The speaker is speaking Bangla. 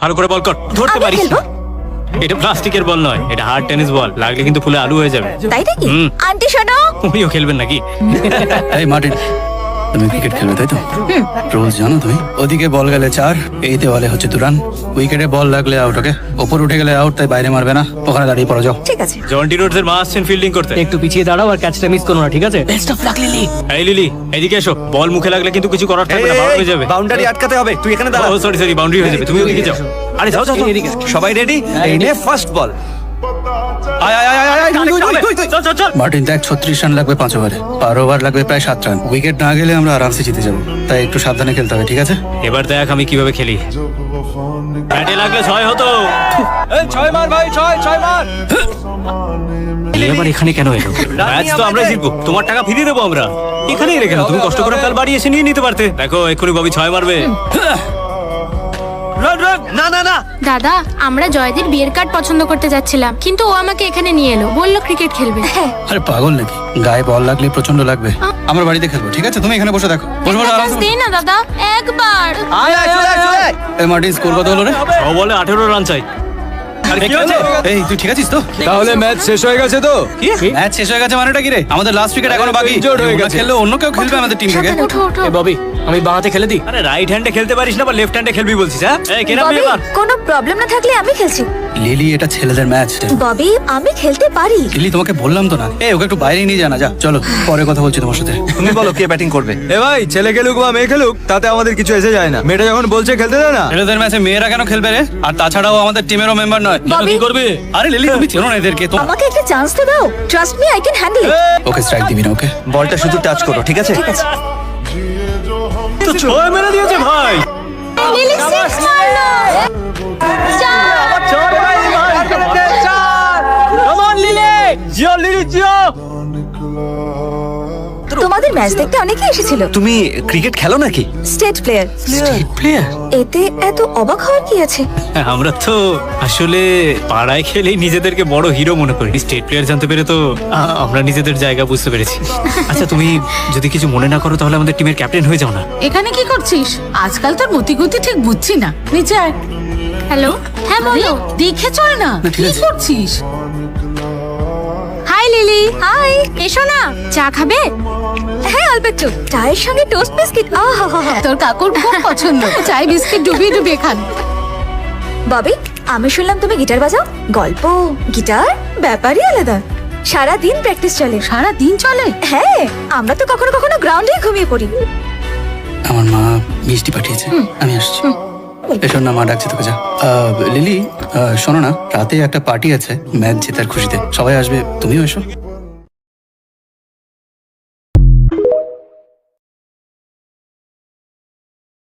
ভালো করে বল কর, ধরতে পারিস না। এটা প্লাস্টিকের বল নয়, এটা হার্ড টেনিস বল, লাগলে কিন্তু ফুলে আলু হয়ে যাবে। তাই নাকি? আন্টি শোনো, উনিও খেলবেন নাকি? এই মার্টিন, তুমি ক্রিকেট খেলবে তাই তো? রোজ জানো তুমি? ওদিকে বল গেলে 4, এই দেওয়ালে হচ্ছে 2 রান। উইকেটে বল লাগলে আউট, ওকে? ওপর উঠে গেলে আউট, তাই বাইরে মারবে না, ওখানে দাঁড়িয়ে পড়ো, যাও। ঠিক আছে। জন্টি রোডসের মা আসছেন ফিল্ডিং করতে। একটু পিছিয়ে দাঁড়াও আর ক্যাচটা মিস করো না, ঠিক আছে? Best of luck lily. এই লিলি, এদিকে এসো। বল মুখে লাগলে কিন্তু কিছু করার থাকবে না, বাউন্ড হয়ে যাবে। বাউন্ডারি আটকাতে হবে, তুই এখানে দাঁড়া। ও সরি, বাউন্ডারি হয়ে যাবে, তুমি ওদিকে যাও। আরে যাও যাও যাও। এদিকে। সবাই রেডি? এই নে ফার্স্ট বল। আয় আয় আয় আয় আয়, তুই চল চল চল। মার্টিন দেখ, 36 রান লাগবে 5 ওভারে, আর ওভার লাগবে প্রায় 7 রান। উইকেট না গেলে আমরা আরামসে জিতে যাবো, তাই একটু সাবধানে খেলতে হবে, ঠিক আছে? এবার দেখ আমি কিভাবে খেলি। ব্যাটে লাগলে 6 হতো। এই 6 মার ভাই, 6 মার। এবার এখানে কেন এলো? ম্যাচ তো আমরাই জিতবো, তোমার টাকা ফিরিয়ে দেবো আমরা। এখানেই রেখে দাও, তুমি কষ্ট করে কাল বাড়ি এসে নিয়ে নিতে পারতে। দেখো এক্ষুনি ববি 6 মারবে। রান রান, না না না। দাদা, আমরা জয়দীর বিয়ের কার্ড পছন্দ করতে যাচ্ছিলাম, কিন্তু ও আমাকে এখানে নিয়ে এলো, বললো ক্রিকেট খেলবে। আরে পাগল নাকি? গায়ে বল লাগলে প্রচন্ড লাগবে। আমার বাড়িতে খেলবো, ঠিক আছে? তুমি এখানে বসে দেখো, বসে বসে একটা আরামসে chance দে না দাদা, একবার। আয় আয়, চলে আয়, চলে আয়। এই মার্টিন, স্কোর কত হলো রে? 6 বলে 18 রান চাই। আরে কি হয়েছে? এই তুই ঠিক আছিস তো? তাহলে ম্যাচ শেষ হয়ে গেছে তো? ম্যাচ শেষ হয়ে গেছে মানেটা কি রে? আমাদের লাস্ট উইকেট এখনো বাকি। Injured হয়ে গেছে। খেললে অন্য কেউ খেলবে আমাদের টিম থেকে। ওঠো ওঠো। এ ববি, আমি বাঁহাতে খেলে দিই। আরে রাইট হ্যান্ডে খেলতে পারিস না, বা লেফট হ্যান্ডে খেলবি বলছিস? হ্যাঁ, এই কে নামবে ববি, এবার? কোনো প্রবলেম না থাকলে আমি খেলছি। লিলি, এটা ছেলেদের ম্যাচ। ববি, আমি খেলতে পারি। লিলি, তোমাকে বললাম তো না। এই ওকে একটু বাইরে নিয়ে জানা, যা। চলো, পরে কথা বলছি তোমার সাথে। তুমি বলো কে ব্যাটিং করবে? এ ভাই, ছেলে খেলুক বা মেয়ে খেলুক তাতে আমাদের কিছু এসে যায় না। মেয়েটা যখন বলছে খেলতে দে না। ছেলেদের ম্যাচে মেয়েরা কেন খেলবে রে? আর তাছাড়াও আমাদের টিমেরও মেম্বার নয়। ববি, কি করবে? আরে লিলি, তুমি চেনো না এদেরকে তো। আমাকে একটা চান্স তো দাও। Trust me, I can handle it. Okay strike দিবি না, ওকে? বলটা শুধু টাচ করো, ঠিক আছে? ঠিক আছে। তো 6 মেরে দিয়েছে ভাই। লিলি সিক্স মারলো। তোমাদের ম্যাচ দেখতে অনেকেই এসেছিল। তুমি ক্রিকেট খেলো নাকি? State player. প্লেয়ার? এতে এত অবাক হওয়ার কি আছে? আমরা তো আসলে পাড়ায় খেলেই নিজেদেরকে বড় হিরো মনে করি। স্টেট প্লেয়ার জানতে পেরে তো আমরা নিজেদের জায়গা বুঝতে পেরেছি। আচ্ছা, তুমি যদি কিছু মনে না করো তাহলে আমাদের টিমের ক্যাপ্টেন হয়ে যাও না। এখানে কি করছিস? আজকাল তোর মতিগতি ঠিক বুঝছি না। নিচে আয়। হ্যালো, হ্যাঁ বলো। দেখে চল না, ঠিক কি আছে। করছিস? High lily. হাই, এসো না, চা খাবে? হ্যাঁ, অল্প একটু। চায়ের সঙ্গে টোস্ট বিস্কিট, আহা। তোর কাকুর খুব পছন্দ। চাই বিস্কিট ডুবিয়ে ডুবিয়ে খান। ববি, আমি শুনলাম তুমি গিটার বাজাও। গল্প, গিটার, ব্যাপারই আলাদা। সারা দিন প্র্যাকটিস চলে। সারা দিন চলে? হ্যাঁ, আমরা তো কখনো কখনো গ্রাউন্ডেই ঘুমিয়ে পড়ি। আমার মা মিষ্টি পাঠিয়েছে, আমি আসছি। এসব না, মা ডাকছে তোকে, যা। লিলি, শোনো না, রাতে একটা পার্টি আছে ম্যাচ জেতার খুশিতে, সবাই আসবে, তুমিও এসো।